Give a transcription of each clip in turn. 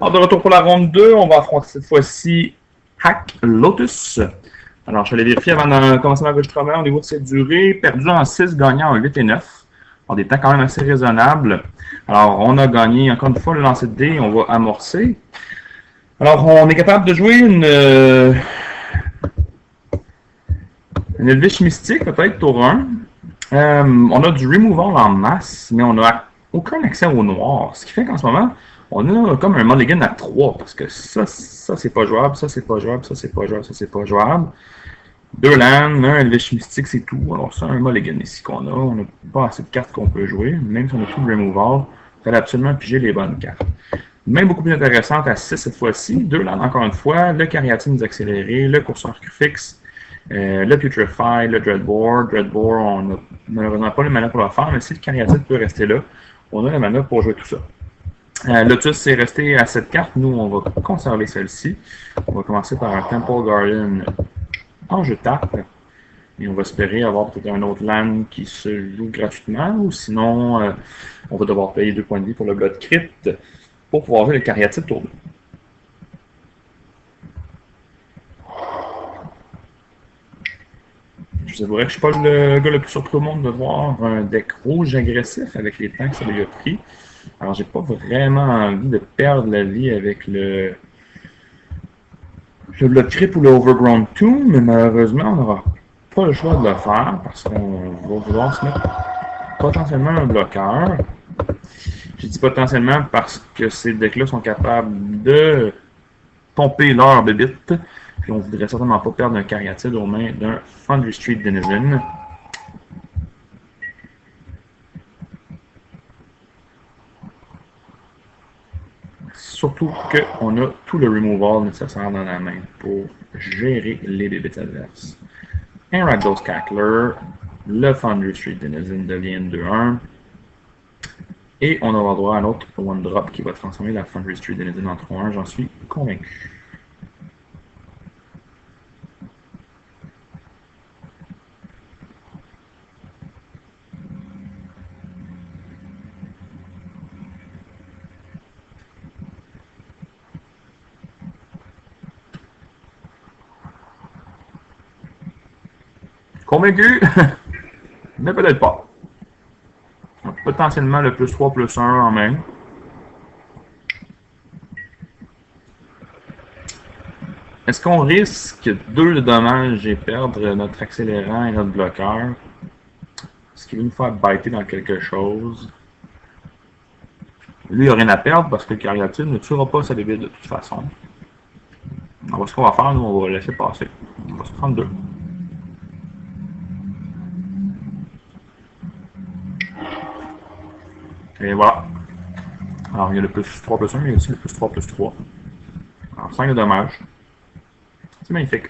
Alors, de retour pour la ronde 2, on va affronter cette fois-ci Hack Lotus. Alors, je vais vérifier avant de commencer l'enregistrement au niveau de cette durée. Perdu en 6, gagnant en 8 et 9. Alors, des temps quand même assez raisonnables. Alors, on a gagné encore une fois le lancer de dés. On va amorcer. Alors, on est capable de jouer une Elvish Mystique, peut-être tour 1. On a du Removal en masse, mais on n'a aucun accès au noir. Ce qui fait qu'en ce moment, on a comme un mulligan à 3, parce que ça c'est pas jouable, ça c'est pas jouable, ça c'est pas jouable, ça c'est pas jouable. 2 lands, un Elvish Mystique, c'est tout. Alors c'est un mulligan ici qu'on a. On n'a pas assez de cartes qu'on peut jouer, même si on a tout le Removal. Il fallait absolument piger les bonnes cartes. Même beaucoup plus intéressante à 6 cette fois-ci. 2 lands encore une fois, le Cariatide accéléré, le curseur fixe, le Putrefy, le Dreadbore. Dreadbore, on n'a malheureusement pas le mana pour le faire, mais si le Cariatide peut rester là, on a le mana pour jouer tout ça. Lotus est resté à cette carte. Nous, on va conserver celle-ci. On va commencer par un Temple Garden en jeu tape. Et on va espérer avoir peut-être un autre land qui se joue gratuitement. Ou sinon, on va devoir payer 2 points de vie pour le Blood Crypt pour pouvoir jouer le Cariatide tour 2. Je vous avouerais que je ne suis pas le gars le plus surpris au monde de voir un deck rouge agressif avec les temps que ça lui a pris. Alors, j'ai pas vraiment envie de perdre la vie avec le Blood Crypt ou le Overgrown Tomb, mais malheureusement, on n'aura pas le choix de le faire parce qu'on va vouloir se mettre potentiellement un bloqueur. Je dis potentiellement parce que ces decks-là sont capables de pomper leur bébite. Puis on voudrait certainement pas perdre un Cariatide aux mains d'un Foundry Street Denizen. Surtout qu'on a tout le removal nécessaire dans la main pour gérer les bébites adverses. Un Rakdos Cackler, le Foundry Street Denizen devient 2-1. Et on aura droit à un autre One Drop qui va transformer la Foundry Street Denizen en 3-1, j'en suis convaincu. Convaincu, mais peut-être pas. Potentiellement le plus 3 plus 1 en main. Est-ce qu'on risque 2 de dommages et perdre notre accélérant et notre bloqueur? Ce qui va nous faire biter dans quelque chose. Lui, il n'a rien à perdre parce que le Cariatide ne tuera pas sa bébite de toute façon. Alors, ce qu'on va faire, nous, on va laisser passer. On va se prendre 2. Et voilà. Alors, il y a le plus 3 plus 1, mais il y a aussi le plus 3 plus 3. Alors, 5 de dommages. C'est magnifique.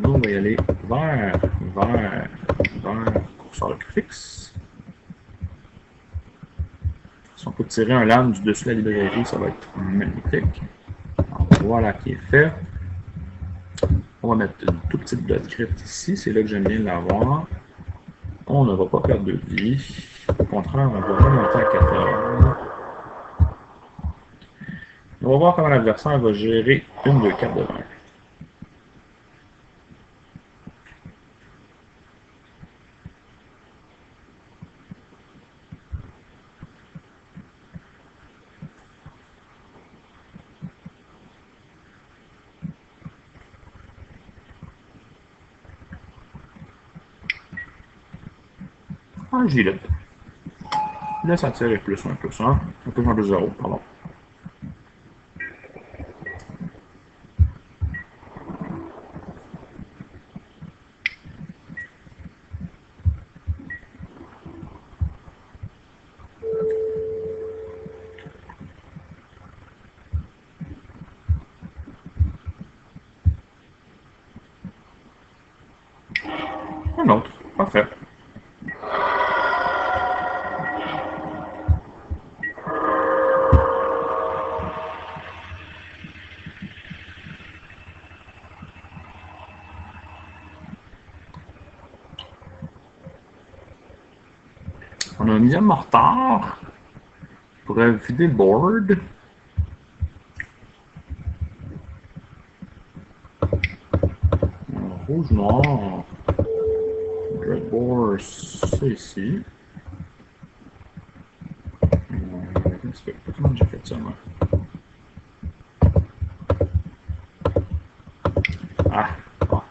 Nous, on va y aller vers curseur fixe. Si on peut tirer un lame du dessus de la librairie, ça va être magnifique. Alors, voilà qui est fait. On va mettre une toute petite Blood Crypt ici. C'est là que j'aime bien l'avoir. On ne va pas perdre de vie. Au contraire, on va remonter à 14. On va voir comment l'adversaire va gérer une de cartes de main. Un gilet. Là, ça tire avec plus 1, plus 1. Un plus 1, plus 0, pardon. Un autre. Parfait. On a un medium mortar. On pourrait vider le board. Rouge, noir. Red board, c'est ici. Comment j'ai fait ça, moi? Ah! Ah.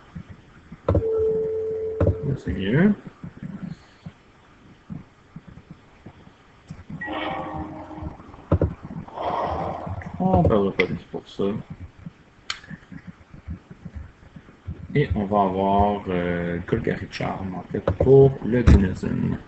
Là, c'est mieux. On ne perdra pas de vie pour ça. Et on va avoir Golgari Charm, en fait, pour le Denizen.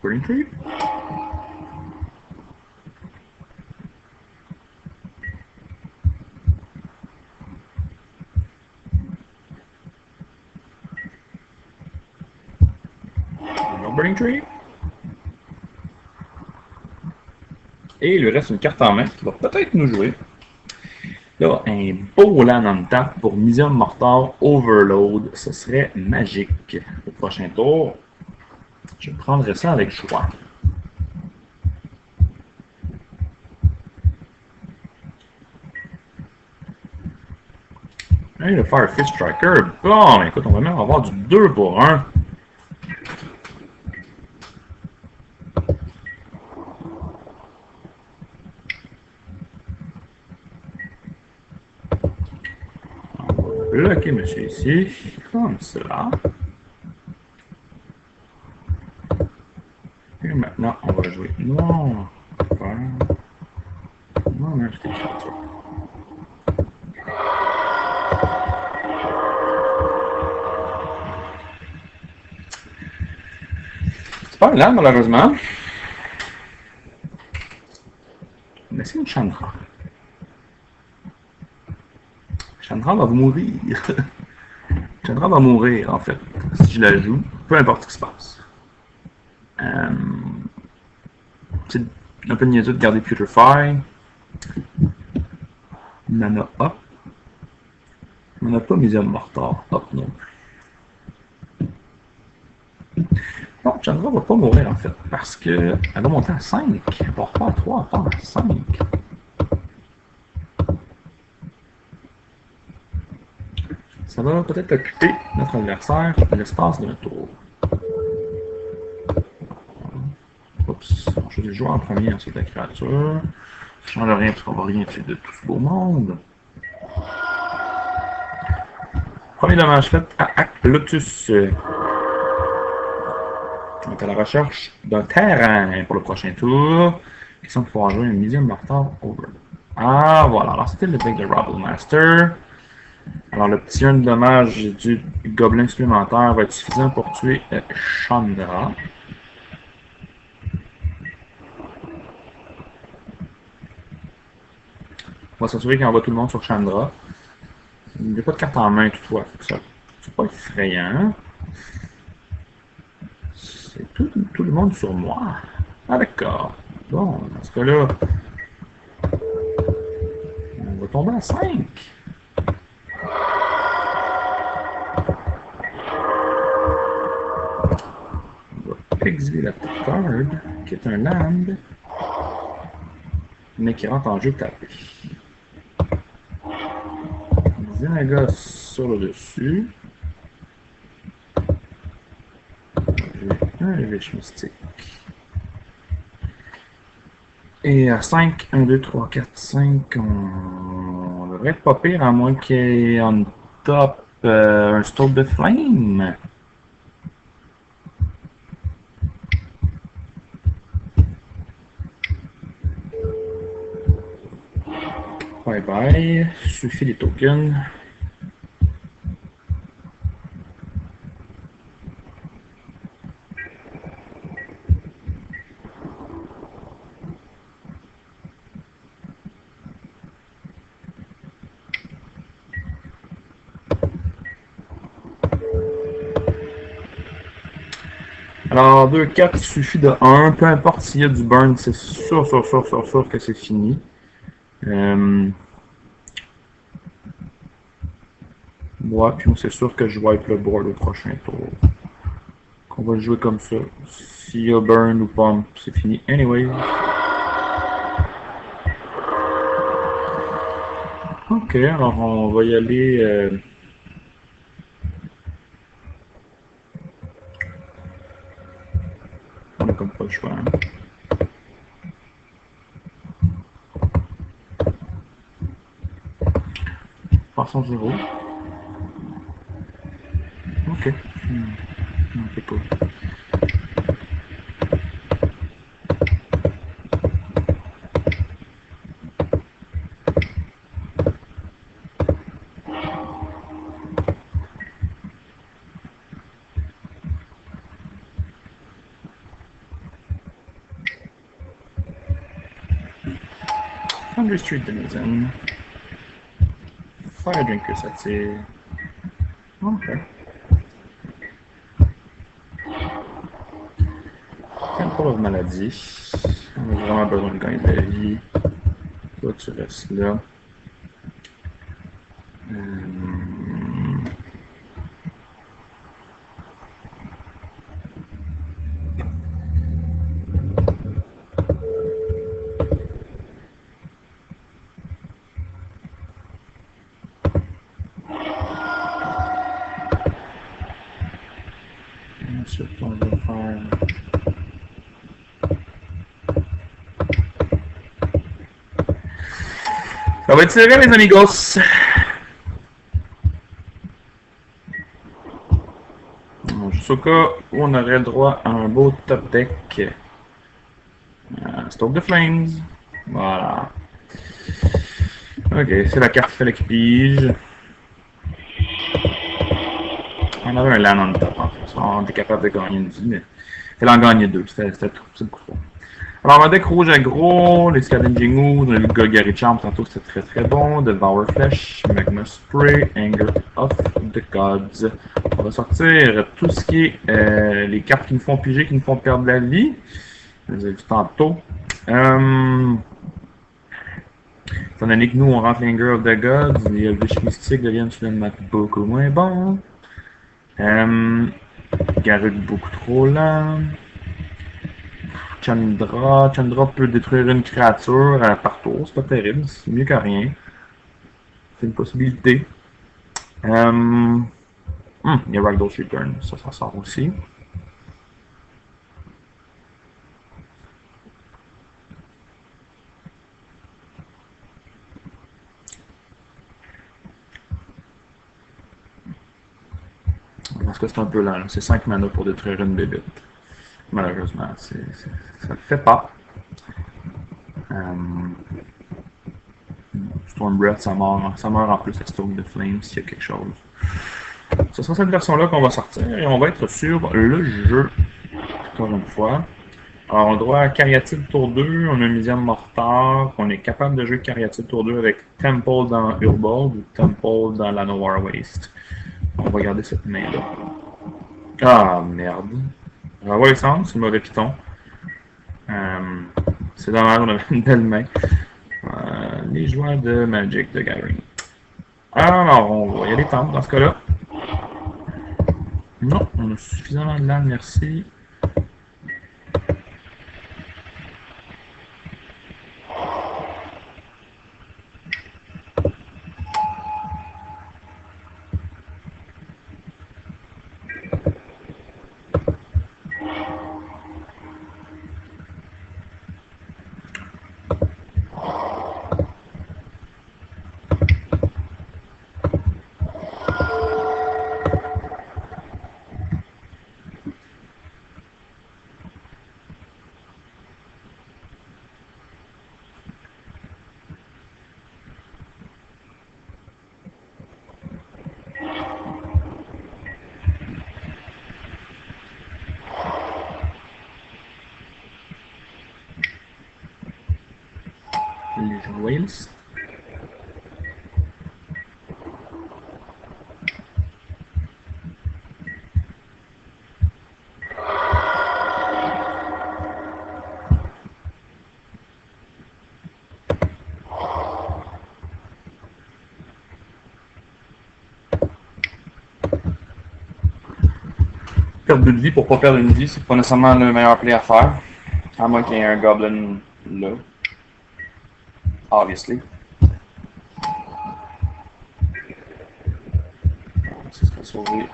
Burning Tree. Burning Tree. Et il lui reste une carte en main qui va peut-être nous jouer. Là, un beau land on tap pour Medium Mortar Overload. Ce serait magique. Au prochain tour, je prendrai ça avec choix. Et le Firefist Striker. Bon, écoute, on va même avoir du 2 pour 1. Bloquer monsieur ici, comme cela. Et maintenant, on va jouer noir. Non, mais je créature. C'est pas là, malheureusement. Mais c'est une Chandra. Chandra va mourir. Chandra va mourir, en fait, si je la joue, peu importe ce qui se passe. C'est un peu niaiseux de garder Putrefy. Mana Up. On n'a pas Medium Mortar Up non plus. Non, Chandra va pas mourir, en fait, parce qu'elle va monter à 5. Elle va refaire 3, elle va à 5. Ça va peut-être occuper notre adversaire l'espace d'un tour. Oups, je vais jouer en premier, ensuite la créature. Ça change rien parce qu'on va rien tuer de tout ce beau monde. Premier dommage fait à Lotus. On est à la recherche d'un terrain pour le prochain tour. Question de pouvoir jouer un Medium Mortar Over. Ah voilà, alors c'était le deck de Rabble Master. Alors le petit 1 de dommage du gobelin supplémentaire va être suffisant pour tuer Chandra. On va s'assurer qu'il envoie tout le monde sur Chandra. Il n'y a pas de carte en main toutefois. C'est pas effrayant. C'est tout le monde sur moi. Ah d'accord. Bon, dans ce cas-là, on va tomber à 5. On va exiler la petite card, qui est un land, mais qui rentre en jeu tapé. Zinaga sur le dessus. J'ai un Lich Mystique. Et à 5, 1, 2, 3, 4, 5, on devrait être pas pire, à moins qu'il y ait on top un Stoke de Flame. Bye bye, suffit les tokens. Alors, 2-4, il suffit de 1. Peu importe s'il y a du burn, c'est sûr que c'est fini. Ouais, puis c'est sûr que je vais être le board au prochain tour. On va le jouer comme ça. S'il y a burn ou pump, c'est fini. Anyway. Ok, alors on va y aller. On a comme pas le choix. Hein. Passons 0. Ok. Non, c'est pas. Thunder Street Denizen. Fire Drinker, ça tire. Ok. Temple of Maladie. On a vraiment besoin de gagner de la vie. Toi, tu restes là. Ensuite, on va faire. Ça va être serré, les amigos. Juste au cas où on aurait droit à un beau top deck. Stoke the Flames. Voilà. Ok, c'est la carte fallait qu'il pige. On avait un land on top en fait. On était capable de gagner une vie, mais elle en gagnait deux. C'était beaucoup trop. Alors, un deck rouge aggro, les Scavenging Ooze, on a vu Golgari Charm tantôt, c'était très très bon. Devour Flesh, Magma Spray, Anger of the Gods. On va sortir tout ce qui est les cartes qui nous font piger, qui nous font perdre la vie. Je les ai vu tantôt. Étant donné que nous, on rentre l'Anger of the Gods, les Elvish Mystiques deviennent finalement beaucoup moins bons. Garruk beaucoup trop lent. Chandra peut détruire une créature par tour, c'est pas terrible, c'est mieux que rien. C'est une possibilité. Il y a Ragdoll's Return, ça sort aussi. Parce que c'est un peu lent, c'est 5 mana pour détruire une bébête. Malheureusement, ça le fait pas. Storm Breath, ça meurt en plus à Stoke the Flames s'il y a quelque chose. Ce sera cette version-là qu'on va sortir et on va être sur le jeu. Encore une fois. Alors, on a droit à Cariatide tour 2, on a Midian Mortar, on est capable de jouer Cariatide tour 2 avec Temple dans Urbold ou Temple dans la Noir Waste. On va garder cette main-là. Ah, merde. Renvoie Essence, c'est le mauvais piton. C'est dommage, on avait une belle main. Les joueurs de Magic the Gathering. Alors, on va y aller tendre dans ce cas-là. Non, on a suffisamment de land, merci. Les Wales. perdre 2 de vie pour pas perdre une vie, c'est pas nécessairement le meilleur play à faire. À moins qu'il y ait un goblin là. Obviously. Ce serait sauver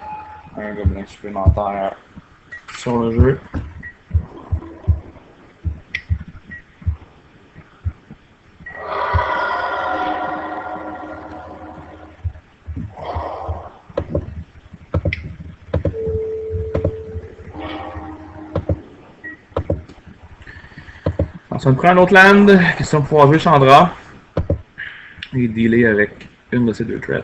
un gobelin supplémentaire sur le jeu. Ça me prend un autre land, question de pouvoir jouer Chandra et dealer avec une de ces 2 threats.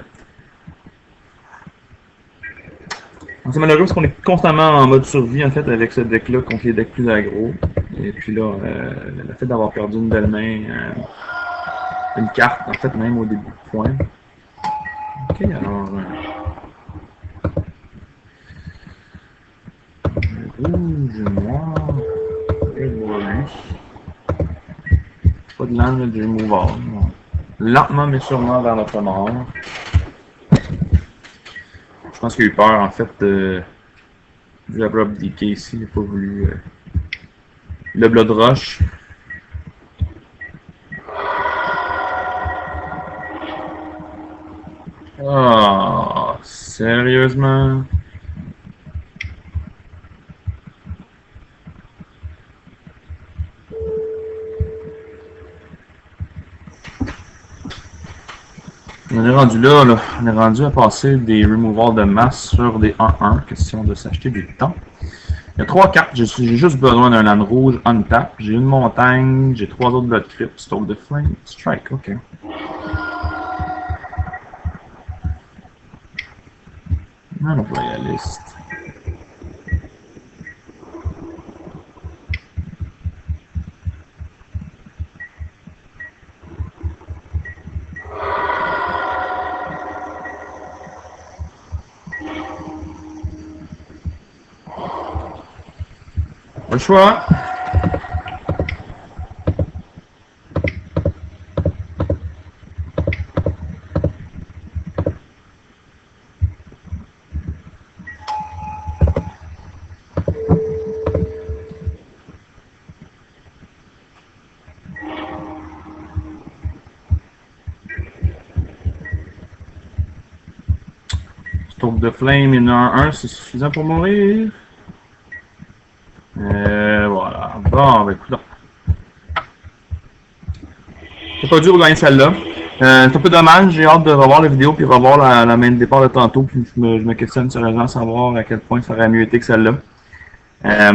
C'est malheureux parce qu'on est constamment en mode survie en fait avec ce deck-là contre les decks plus aggro. Et puis là, le fait d'avoir perdu une belle main, une carte en fait même au début de point. Ok, alors. Rouge, noir, et lui. Pas de land, mais du removal. Lentement mais sûrement vers notre mort. Je pense qu'il a eu peur en fait de l'abrupt decay ici. Il n'a pas voulu le blood rush. Ah, sérieusement? On est rendu là, on est rendu à passer des removals de masse sur des 1-1, question de s'acheter du temps. Il y a 3 cartes, j'ai juste besoin d'un land rouge untap, j'ai une montagne, j'ai 3 autres blood crypt, Stoke the Flame, strike, ok. Un royaliste. Pas le choix. Stoke the Flame, il y en a un, c'est suffisant pour mourir. Voilà. Bon, ben écoute. C'est pas dur de gagner celle-là. C'est un peu dommage, j'ai hâte de revoir la vidéo puis revoir la main de départ de tantôt. Puis je me questionne sérieusement à savoir à quel point ça aurait mieux été que celle-là. Ça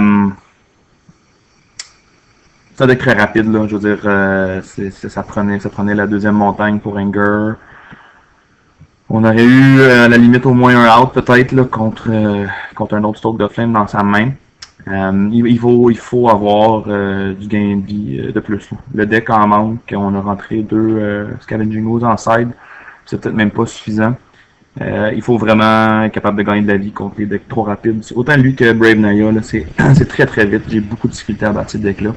doit être très rapide, là. Je veux dire, ça prenait la deuxième montagne pour Anger. On aurait eu à la limite au moins un out peut-être là, contre un autre Stoke the Flame dans sa main. Il faut avoir du gain de vie de plus. Là. Le deck en manque, on a rentré 2 Scavenging Ooze en side, c'est peut-être même pas suffisant. Il faut vraiment être capable de gagner de la vie contre les decks trop rapides. Autant lui que Brave Naya, c'est très très vite. J'ai beaucoup de difficultés à battre ces decks-là.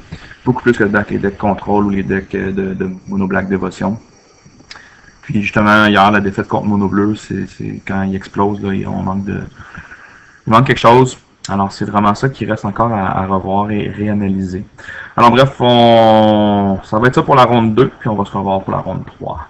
Beaucoup plus que les decks contrôle ou les decks de Mono Black Dévotion. Puis justement, hier, la défaite contre Mono Bleu, c'est quand il explose, là, il manque quelque chose. Alors, c'est vraiment ça qui reste encore à revoir et réanalyser. Alors bref, ça va être ça pour la ronde 2, puis on va se revoir pour la ronde 3.